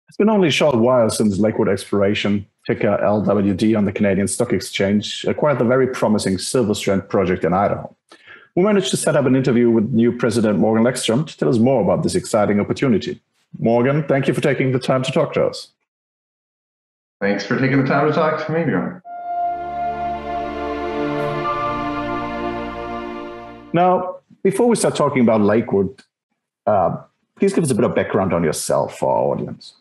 It's been only a short while since Lakewood Exploration, ticker LWD on the Canadian Stock Exchange, acquired the very promising Silverstrand project in Idaho. We managed to set up an interview with new President Morgan Lekstrom to tell us more about this exciting opportunity. Morgan, thank you for taking the time to talk to us. Thanks for taking the time to talk to me, Bjorn. Now, before we start talking about Lakewood, please give us a bit of background on yourself for our audience.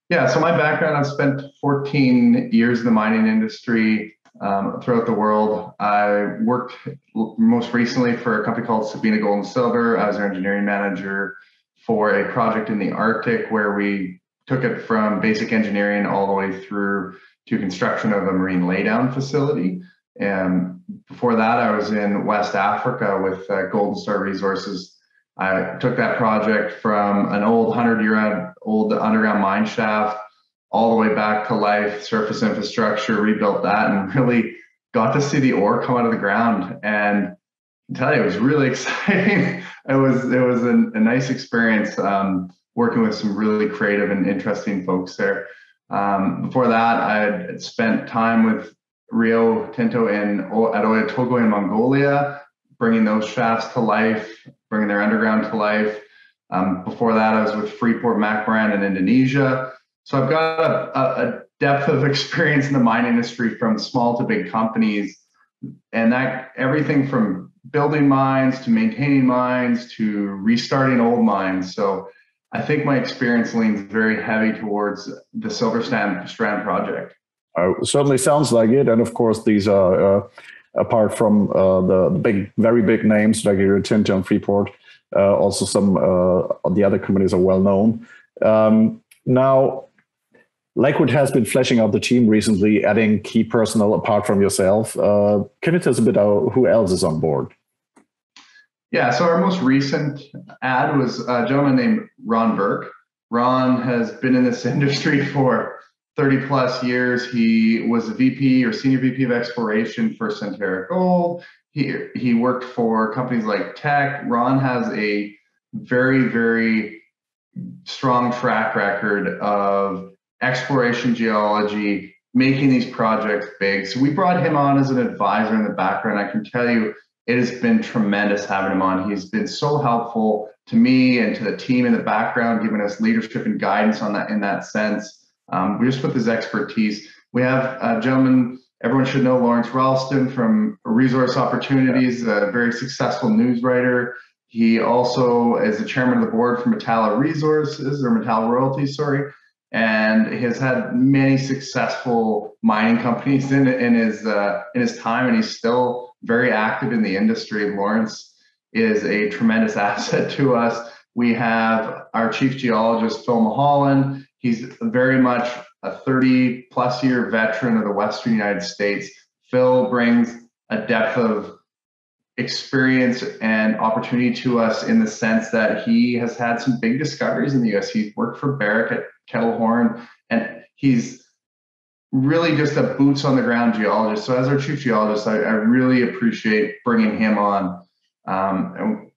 Yeah, so my background, I've spent 14 years in the mining industry throughout the world. I worked most recently for a company called Sabina Gold and Silver. I was their engineering manager for a project in the Arctic where we took it from basic engineering all the way through to construction of a marine laydown facility. And before that, I was in West Africa with Golden Star Resources. I took that project from an old 100-year-old underground mine shaft all the way back to life, surface infrastructure, rebuilt that, and really got to see the ore come out of the ground. And I can tell you, it was really exciting. It was a nice experience working with some really creative and interesting folks there. Before that, I had spent time with Rio Tinto at Oyu Tolgoi in Mongolia, bringing those shafts to life, bringing their underground to life. Before that, I was with Freeport-McMoRan in Indonesia. So I've got a depth of experience in the mine industry from small to big companies, and that everything from building mines to maintaining mines to restarting old mines. So I think my experience leans very heavy towards the Silverstrand project. Certainly sounds like it. And of course, these are, apart from the very big names like Rio Tinto and Freeport, also some of the other companies are well known. Now, Lakewood has been fleshing out the team recently, adding key personnel apart from yourself. Can you tell us a bit who else is on board? Yeah, so our most recent ad was a gentleman named Ron Burke. Ron has been in this industry for 30 plus years. He was a VP or senior VP of exploration for Centerra Gold. He worked for companies like Teck. Ron has a very, very strong track record of exploration geology, making these projects big. So we brought him on as an advisor in the background. I can tell you, it has been tremendous having him on. He's been so helpful to me and to the team in the background, giving us leadership and guidance on that in that sense. Just with his expertise. We have a gentleman, everyone should know, Lawrence Ralston from Resource Opportunities, a very successful news writer. He also is the chairman of the board for Metalla Resources, or Metalla Royalties, sorry, and has had many successful mining companies in his time, and he's still very active in the industry. Lawrence is a tremendous asset to us. We have our chief geologist, Phil Mulholland. He's very much a 30-plus year veteran of the Western United States. Phil brings a depth of experience and opportunity to us in the sense that he has had some big discoveries in the U.S. He's worked for Barrick at Kettlehorn, and he's really just a boots-on-the-ground geologist. So as our chief geologist, I really appreciate bringing him on. And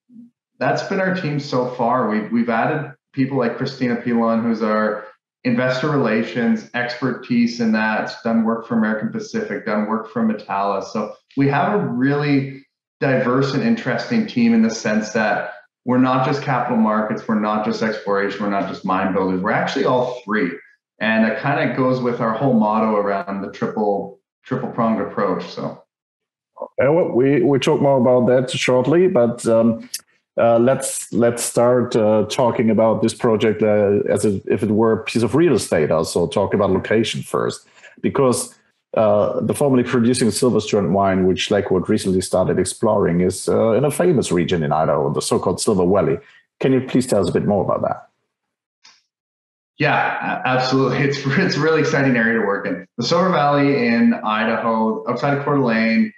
that's been our team so far. We've added people like Christina Pilon, who's our investor relations expertise in that, done work for American Pacific, done work for Metalla. So we have a really diverse and interesting team in the sense that we're not just capital markets, we're not just exploration, we're not just mine builders, we're actually all three. And it kind of goes with our whole motto around the triple pronged approach. So well, we talk more about that shortly, but let's start talking about this project as if it were a piece of real estate. Also, talk about location first, because the formerly producing Silverstrand-Mine, which Lakewood recently started exploring, is in a famous region in Idaho, the so-called Silver Valley. Can you please tell us a bit more about that? Yeah, absolutely. It's a really exciting area to work in. The Silver Valley in Idaho, outside of Coeur d'Alene,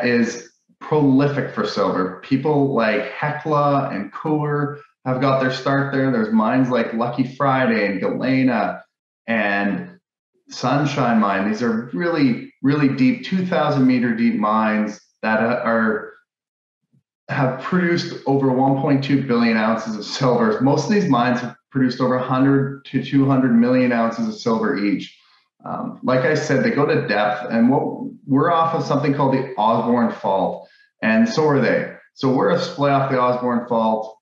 is prolific for silver. People like Hecla and Coeur have got their start there. There's mines like Lucky Friday and Galena and Sunshine Mine. These are really, really deep, 2,000 meter deep mines that have produced over 1.2 billion ounces of silver. Most of these mines have produced over 100 to 200 million ounces of silver each. Like I said, they go to depth, and we're off of something called the Osborne Fault, and so are they. So we're a splay off the Osborne Fault,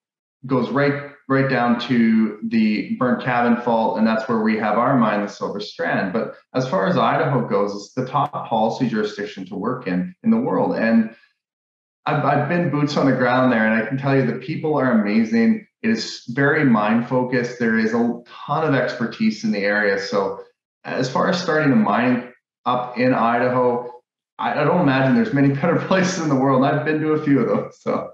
goes right down to the Burnt Cabin Fault, and that's where we have our mine, the Silverstrand. But as far as Idaho goes, it's the top policy jurisdiction to work in the world. And I've been boots on the ground there, and I can tell you the people are amazing. It is very mine focused. There is a ton of expertise in the area. So as far as starting a mine up in Idaho, I don't imagine there's many better places in the world. I've been to a few of those. So.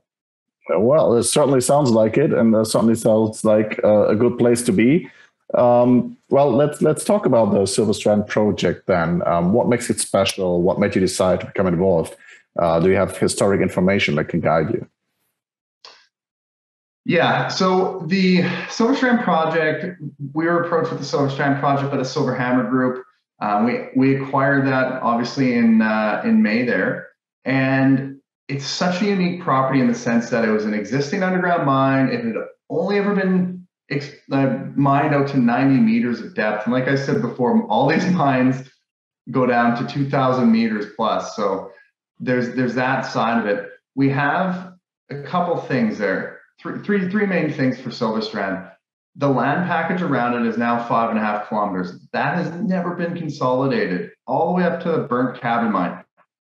Well, it certainly sounds like it, and certainly sounds like a good place to be. Well, let's talk about the Silverstrand project then. What makes it special? What made you decide to become involved? Do you have historic information that can guide you? Yeah, so the Silverstrand project, we were approached with the Silverstrand project by the Silver Hammer Group. We acquired that obviously in May there, and it's such a unique property in the sense that it was an existing underground mine. It had only ever been mined out to 90 meters of depth, and like I said before, all these mines go down to 2,000 meters plus. So there's that side of it. We have a couple things there. Three main things for Silverstrand. The land package around it is now 5.5 kilometers. That has never been consolidated all the way up to the Burnt Cabin Mine,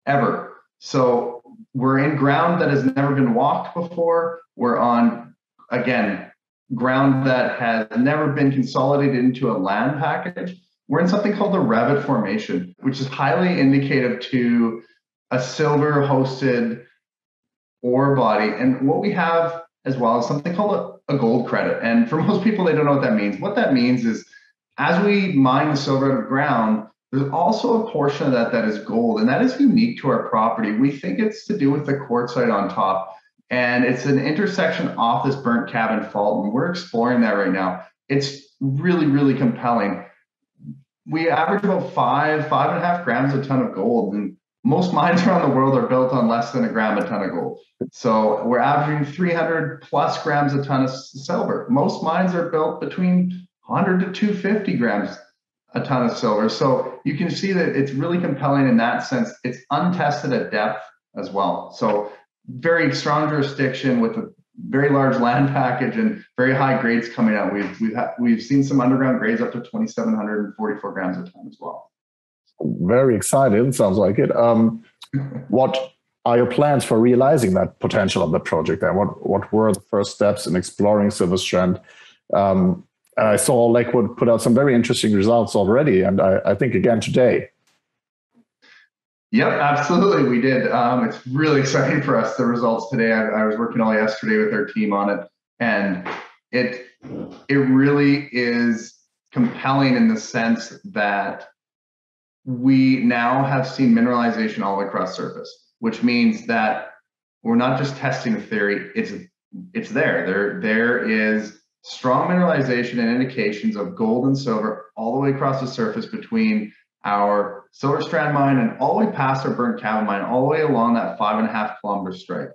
ever. So we're in ground that has never been walked before. We're on, again, ground that has never been consolidated into a land package. We're in something called the Revit Formation, which is highly indicative to a silver-hosted ore body. And what we have as well is something called a gold credit. And for most people, they don't know what that means. What that means is as we mine the silver out of ground, there's also a portion of that is gold, and that is unique to our property. We think it's to do with the quartzite on top, and it's an intersection off this Burnt Cabin Fault, and we're exploring that right now. It's really, really compelling. We average about 5.5 grams a ton of gold, and most mines around the world are built on less than a gram a ton of gold. So we're averaging 300 plus grams a ton of silver. Most mines are built between 100 to 250 grams a ton of silver. So you can see that it's really compelling in that sense. It's untested at depth as well. So very strong jurisdiction with a very large land package and very high grades coming out. We've seen some underground grades up to 2,744 grams a ton as well. Very excited, sounds like it. What are your plans for realizing that potential of the project? And what were the first steps in exploring Silverstrand? I saw Lakewood put out some very interesting results already, and I think again today. Yep, absolutely, we did. It's really exciting for us, the results today. I was working all yesterday with our team on it, and it really is compelling in the sense that we now have seen mineralization all the way across surface, which means that we're not just testing a theory, it's there. There is strong mineralization and indications of gold and silver all the way across the surface between our Silverstrand mine and all the way past our Burnt Cabin mine, all the way along that 5.5 kilometer strike.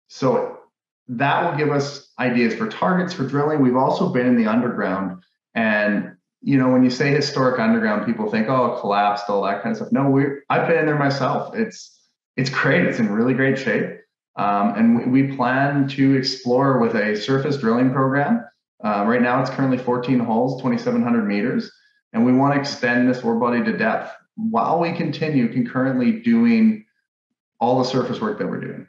So that will give us ideas for targets for drilling. We've also been in the underground, and you know, when you say historic underground, people think, oh, it collapsed, all that kind of stuff. No, I've been in there myself. It's great. It's in really great shape. And we plan to explore with a surface drilling program. Right now, it's currently 14 holes, 2,700 meters. And we want to extend this ore body to depth while we continue concurrently doing all the surface work that we're doing.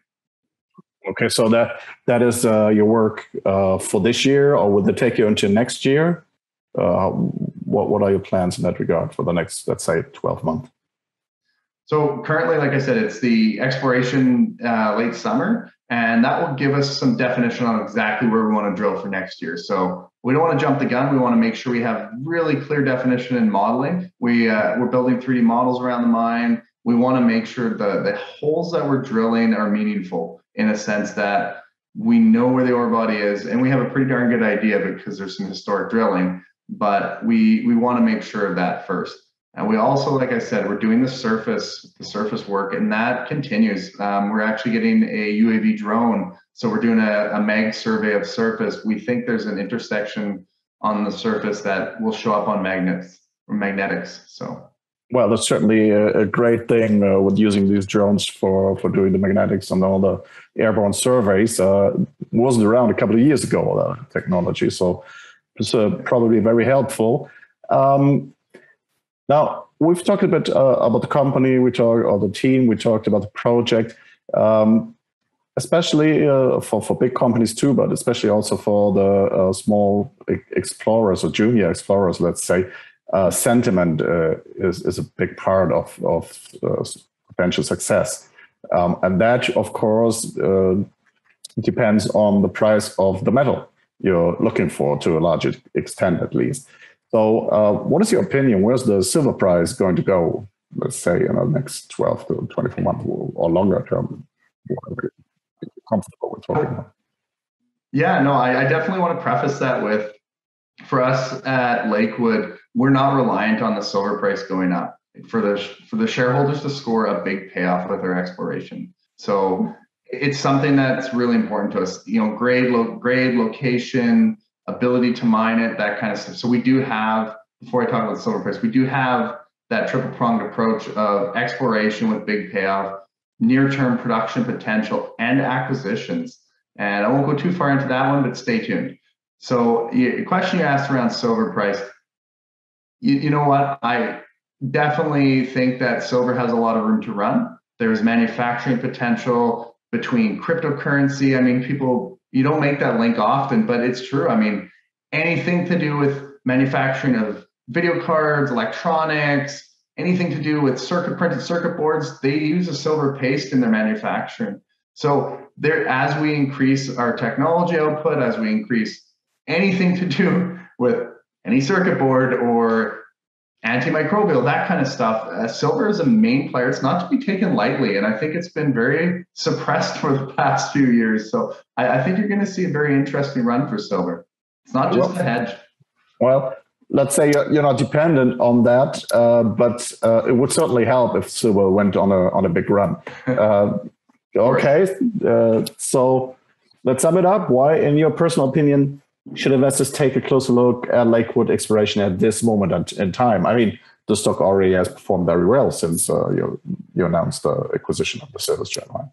Okay, so that is your work for this year, or would it take you into next year? What are your plans in that regard for the next, let's say, 12 months? So currently, like I said, it's the exploration late summer, and that will give us some definition on exactly where we want to drill for next year. So we don't want to jump the gun. We want to make sure we have really clear definition in modeling. We're building 3D models around the mine. We want to make sure the holes that we're drilling are meaningful in a sense that we know where the ore body is, and we have a pretty darn good idea because there's some historic drilling, but we want to make sure of that first. And we also, like I said, we're doing the surface work, and that continues. We're actually getting a UAV drone. So we're doing a MEG survey of surface. We think there's an intersection on the surface that will show up on magnetics. So. Well, that's certainly a great thing with using these drones for doing the magnetics and all the airborne surveys. Wasn't around a couple of years ago, technology, so it's probably very helpful. Now, we've talked a bit about the company, or the team, we talked about the project, especially for big companies too, but especially also for the small explorers or junior explorers, let's say. Sentiment is a big part of potential success. And that, of course, depends on the price of the metal you're looking for, to a large extent at least. So what is your opinion? Where's the silver price going to go, let's say, in the next 12 to 24 months or longer term? Whatever you're comfortable with talking about. Yeah, no, I definitely want to preface that with, for us at Lakewood, we're not reliant on the silver price going up for the shareholders to score a big payoff with their exploration. So it's something that's really important to us. You know, grade, location, ability to mine it, that kind of stuff. So we do have, before I talk about the silver price, we do have that triple-pronged approach of exploration with big payoff, near-term production potential, and acquisitions. And I won't go too far into that one, but stay tuned. So the question you asked around silver price, you know what? I definitely think that silver has a lot of room to run. There's manufacturing potential between cryptocurrency. I mean, you don't make that link often, but it's true. I mean, anything to do with manufacturing of video cards, electronics, anything to do with printed circuit boards, they use a silver paste in their manufacturing. So as we increase our technology output, as we increase anything to do with any circuit board or antimicrobial, that kind of stuff, silver is a main player. It's not to be taken lightly. And I think it's been very suppressed for the past few years. So I think you're going to see a very interesting run for silver. It's not just a hedge. Well, let's say you're not dependent on that, but it would certainly help if silver went on a big run. Okay, so let's sum it up. Why, in your personal opinion, should investors take a closer look at Lakewood Exploration at this moment in time? I mean, the stock already has performed very well since you announced the acquisition of the Silverstrand-Mine.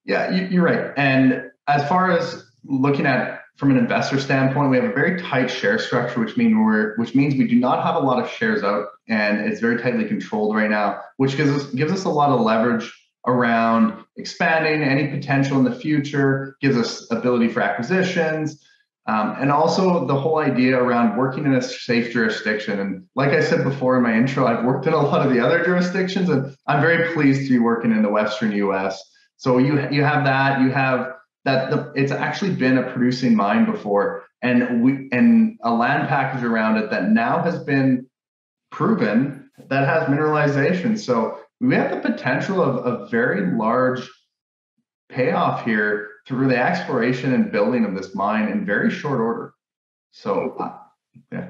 Yeah, you're right. And as far as looking at from an investor standpoint, we have a very tight share structure, which means we do not have a lot of shares out, and it's very tightly controlled right now, which gives us a lot of leverage around expanding any potential in the future, gives us ability for acquisitions. And also the whole idea around working in a safe jurisdiction. And like I said before in my intro, I've worked in a lot of the other jurisdictions, and I'm very pleased to be working in the Western US. So you have that, it's actually been a producing mine before, and a land package around it that now has been proven that has mineralization. So we have the potential of a very large payoff here through the exploration and building of this mine in very short order. So, yeah.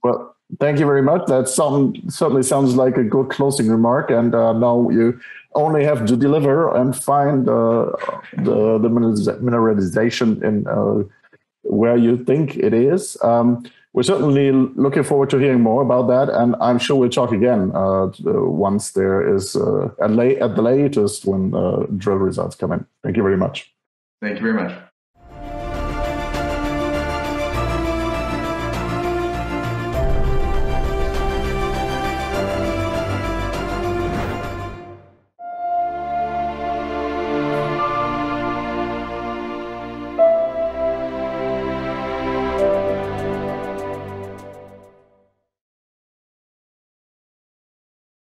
Well, thank you very much. That certainly sounds like a good closing remark. And now you only have to deliver and find the mineralization in where you think it is. We're certainly looking forward to hearing more about that, and I'm sure we'll talk again once there is at the latest when drill results come in. Thank you very much. Thank you very much.